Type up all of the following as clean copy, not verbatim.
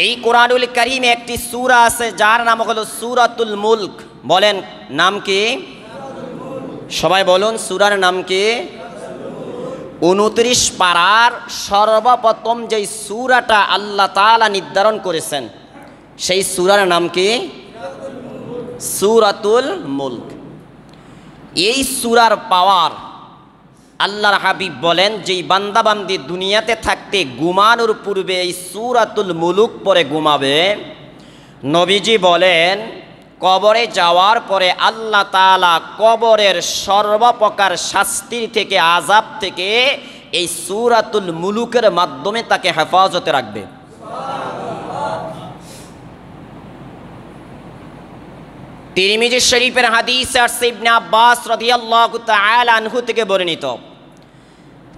এই কোরআনুল কারীমে একটি সূরা আছে যার নাম হলো সূরাতুল মুলক। বলেন নাম কি? সবাই বলুন সূরার নাম কি? 29 পারার সর্বপ্রথম যেই সূরাটা আল্লাহ তাআলা নির্ধারণ করেছেন সেই সূরার নাম কি? সূরাতুল মুলক। এই সূরার পাওয়ার আল্লাহর হাবিব বলেন যেই বান্দাবান্দি দুনিয়াতে থাকতে ঘুমানোর পূর্বে এই সূরাতুল মুলক পরে ঘুমাবে, নবীজি বলেন কবরে যাওয়ার পরে আল্লাহ তাআলা কবরের সর্বপ্রকার শাস্তি থেকে, আযাব থেকে এই সূরাতুল মুলুকের মাধ্যমে তাকে হেফাজতে রাখবে। তিরমিজি শরীফের হাদিস আসছে ইবনে আব্বাস রাদিয়াল্লাহু তাআলা আনহু থেকে বর্ণিত।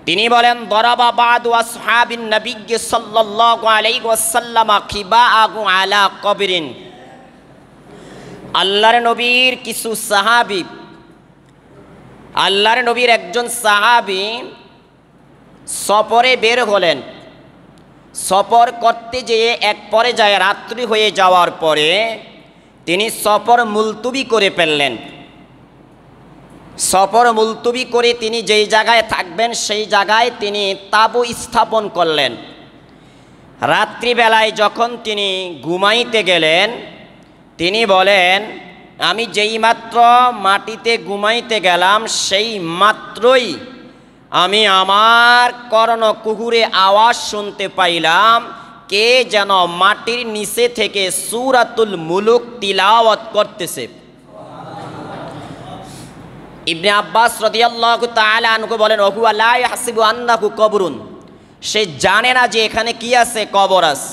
তিনি বলেন দরাবা বাদু আসহাবিন নবী সাল্লাল্লাহু আলাইহি ওয়াসাল্লাম খিবাআহু আলা কবরিন। আল্লাহর নবীর কিছু সাহাবী, আল্লাহর নবীর একজন সাহাবী সফরে বের হলেন। সফর করতে যেয়ে এক পর্যায়ে রাত্রি হয়ে যাওয়ার পরে তিনি সফর মুলতবি করে ফেললেন। সফর মুলতবি করে তিনি যেই জায়গায় থাকবেন সেই জায়গায় তিনি তাঁবু স্থাপন করলেন। রাত্রিবেলায় যখন তিনি ঘুমাইতে গেলেন তিনি বলেন আমি যেই মাত্র মাটিতে ঘুমাইতে গেলাম সেই মাত্রই আমি আমার কর্ণকুহুরে আওয়াজ শুনতে পাইলাম কে যেন মাটির নিচে থেকে সূরাতুল মুলক তিলাওয়াত করতেছে। ইবনে আব্বাস রাদিয়াল্লাহু তাআলা আনহু বলেন ওহুয়া লা ইয়াহসিবু আন্নাহু কবরুন। সে জানে না যে এখানে কি আছে, কবর আছে।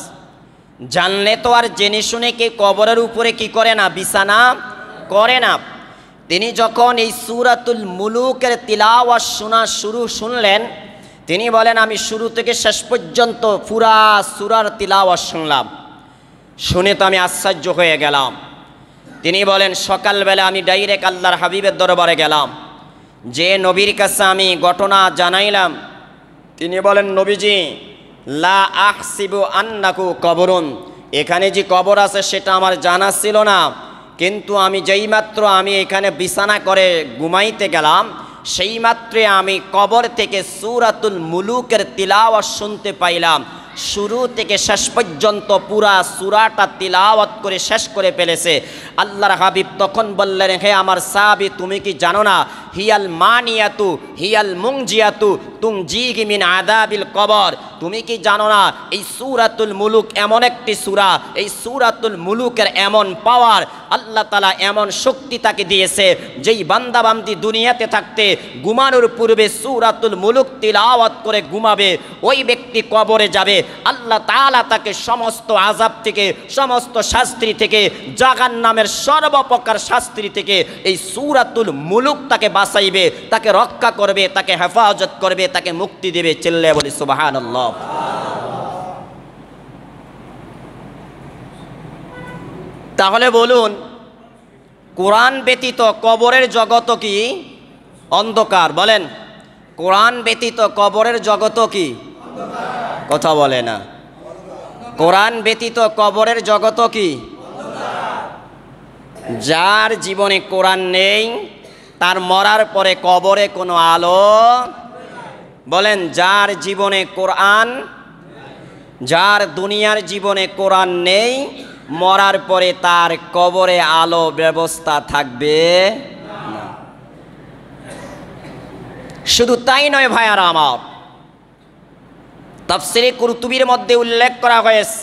জানলে তো আর জেনে শুনে কে কবরের উপরে কি করে না, বিছানা করে না। তিনি যখন এই সূরাতুল মুলুকের তিলাওয়াত শোনা শুনলেন তিনি বলেন আমি শুরু থেকে শেষ পর্যন্ত পুরা সূরার তিলাওয়াত শুনলাম। শুনে তো আমি আশ্চর্য হয়ে গেলাম। তিনি বলেন সকালবেলা আমি ডাইরেক্ট আল্লাহর হাবিবের দরবারে গেলাম, যে নবীর কাছে আমি ঘটনা জানাইলাম। তিনি বলেন নবীজি লা আহসিবু আন্নাকু কবরুন, এখানে যে কবর আছে সেটা আমার জানা ছিল না, কিন্তু আমি যেইমাত্র আমি এখানে বিছানা করে ঘুমাইতে গেলাম সেই মাত্রে আমি কবর থেকে সূরাতুল মুলুকের তিলাওয়াত শুনতে পাইলাম। শুরু থেকে শেষ পর্যন্ত পুরা সূরাটা তিলাওয়াত করে শেষ করে ফেলেছে। আল্লাহর হাবিব তখন বললেন হে আমার সাহাবী তুমি কি জানো না হিয়াল মানিয়াতু হিয়াল মুংজিয়াতু তুনজিহি মিন আযাবিল কবর। তুমি কি জানো না এই সূরাতুল মুলুক এমন একটি সূরা, এই সূরাতুল মুলুকের এমন পাওয়ার, আল্লাহ তাআলা এমন শক্তি তাকে দিয়েছে যেই বান্দাবান্দি দুনিয়াতে থাকতে ঘুমানোর পূর্বে সূরাতুল মুলুক তিলাওয়াত করে ঘুমাবে ওই ব্যক্তি কবরে যাবে, আল্লাহ তাআলা তাকে সমস্ত আযাব থেকে, সমস্ত শাস্তি থেকে, জাহান্নামের সর্বপ্রকার শাস্তি থেকে এই সূরাতুল মুলুক তাকে বাঁচাইবে, তাকে রক্ষা করবে, তাকে হেফাজত করবে, তাকে মুক্তি দেবে। চিল্লায়ে বলি সুবহানাল্লাহ। তাহলে বলুন কোরআন ব্যতীত কবরের জগৎ কি অন্ধকার? বলেন কোরআন ব্যতীত কবরের জগৎ কি কথা বলে না? কোরআন ব্যতীত কবরের জগৎ কি? যার জীবনে কোরআন নেই তার মরার পরে কবরে কোনো আলো। বলেন যার জীবনে কোরআন, যার দুনিয়ার জীবনে কোরআন নেই মরার পরে তার কবরে আলো ব্যবস্থা থাকবে না। শুধু তাই নয় ভাইয়ারা আমার, তাফসীরে কুরতুবীর মধ্যে উল্লেখ করা হয়েছে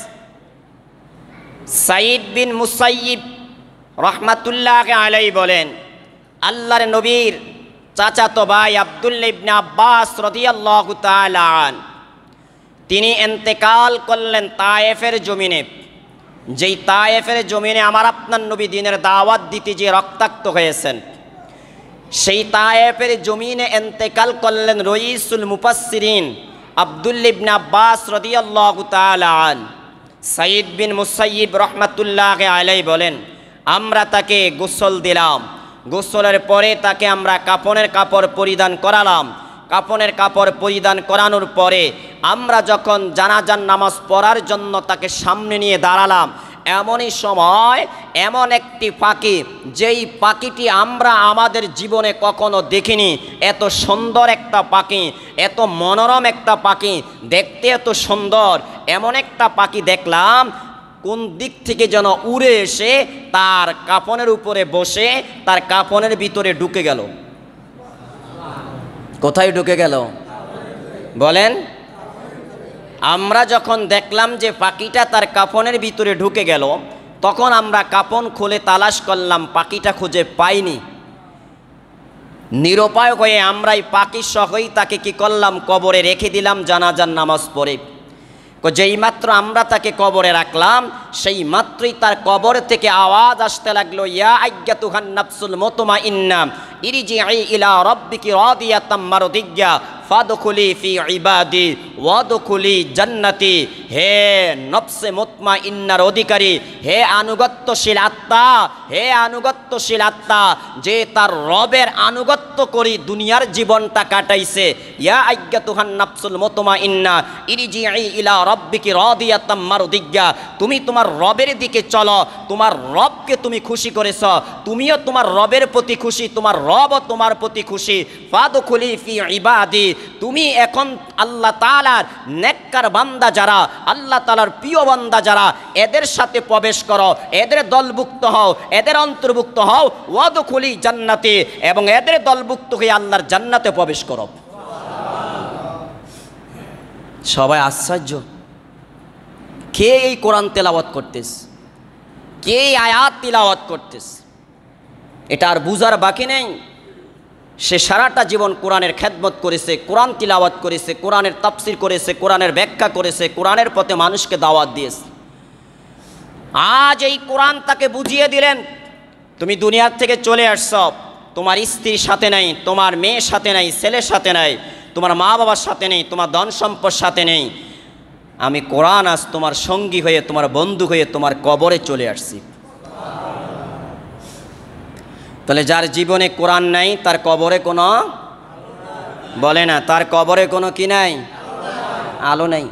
সাঈদ বিন মুসাইয়িব রাহমাতুল্লাহি আলাইহি বলেন আল্লাহর নবীর চাচাতো ভাই আব্দুল্লাহ ইবনে আব্বাস রাদিয়াল্লাহু তাআলা আন তিনি ইন্তেকাল করলেন তায়েফের জমিনে। যেই তায়েফের জমিনে আমার আপনার নবী দ্বীনের দাওয়াত দিতে যে রক্তাক্ত হয়েছেন, সেই তায়েফের জমিনে ইন্তেকাল করলেন রইসুল মুফাসসিরিন আব্দুল্লাহ ইবনে আব্বাস রাদিয়াল্লাহু তাআলা আন। সাঈদ বিন মুসাইয়িব রাহমাতুল্লাহি আলাইহি বলেন আমরা তাকে গোসল দিলাম, গোসলের পরে তাকে আমরা কাফনের কাপড় পরিধান করালাম, কাফনের কাপড় পরিধান করানোর পরে আমরা যখন জানাজার নামাজ পড়ার জন্য তাকে সামনে নিয়ে দাঁড়ালাম, এমনই সময় এমন একটি পাখি, যেই পাখিটি আমরা আমাদের জীবনে কখনো দেখিনি, এত সুন্দর একটা পাখি, এত মনোরম একটা পাখি, দেখতে এত সুন্দর, এমন একটা পাখি দেখলাম কোন দিক থেকে যেন উড়ে এসে তার কাফনের উপরে বসে তার কাফনের ভিতরে ঢুকে গেল। কোথায় ঢুকে গেল বলেন? আমরা যখন দেখলাম যে পাখিটা তার কাফনের ভিতরে ঢুকে গেল, তখন আমরা কাফন খুলে তালাশ করলাম, পাখিটা খুঁজে পাইনি। নিরুপায় হয়ে আমরা এই পাখি সহই তাকে কি করলাম, কবরে রেখে দিলাম জানাজার নামাজ পড়ে। যেই মাত্র আমরা তাকে কবরে রাখলাম, সেই মাত্রই তার কবর থেকে আওয়াজ আসতে লাগলো, ইয়া আইয়াতুহান নাফসুল মুতমাইন্না ইরজিই ইলা রাব্বিকি রাদিয়াতাম মারদিয়্যা ফাদখুলি ফি ইবাদি ওয়াদখুলি জান্নাতি। হে নফসে মুতমাইন্নার অধিকারী, হে আনুগত্যশীল আত্মা, হে আনুগত্যশীল আত্মা, যে তার রবের আনুগত্য করি দুনিয়ার জীবনটা কাটাইছে। ইয়া আইয়াতুহান নাফসুল মুতমাইন্না ইরজিই ইলা রাব্বিকি রাদিয়াতাম মারদিয়্যা, তুমি তোমার রবের দিকে চলো, তোমার রবকে তুমি খুশি করেছ, তুমিও তোমার রবের প্রতি খুশি, তোমার রবও তোমার প্রতি খুশি। ফাদখুলি ফি ইবাদি, তুমি এখন আল্লাহ তাআলার নেককার বান্দা যারা, আল্লাহ তাআলার প্রিয় বান্দা যারা, এদের সাথে প্রবেশ করো, এদের দলভুক্ত হও, এদের অন্তর্ভুক্ত হও। ওয়াদখুলি জান্নাতি, এবং এদের দলভুক্ত হয়ে আল্লাহর জান্নাতে প্রবেশ করো। সবাই আশ্চর্য, কে এই কোরআন তেলাওয়াত করতেস, কে এই আয়াত তিলাওয়াত করতেস, এটা আর বুঝার বাকি নেই। সে সারাটা জীবন কোরআনের খেদমত করেছে, কোরআন তিলাওয়াত করেছে, কোরআনের তাফসির করেছে, কোরআনের ব্যাখ্যা করেছে, কোরআনের পথে মানুষকে দাওয়াত দিয়েছে। আজ এই কোরআন তাকে বুঝিয়ে দিলেন, তুমি দুনিয়ার থেকে চলে আসছ, তোমার স্ত্রীর সাথে নাই, তোমার মেয়ের সাথে নাই, ছেলের সাথে নাই, তোমার মা বাবার সাথে নেই, তোমার ধন সম্পদ সাথে নেই, আমি কোরআন আজ তোমার সঙ্গী হয়ে, তোমার বন্ধু হয়ে তোমার কবরে চলে আসছি। তাহলে যার জীবনে কোরআন নাই তার কবরে কোনো বলে না, তার কবরে কোনো কি নাই, আলো নাই।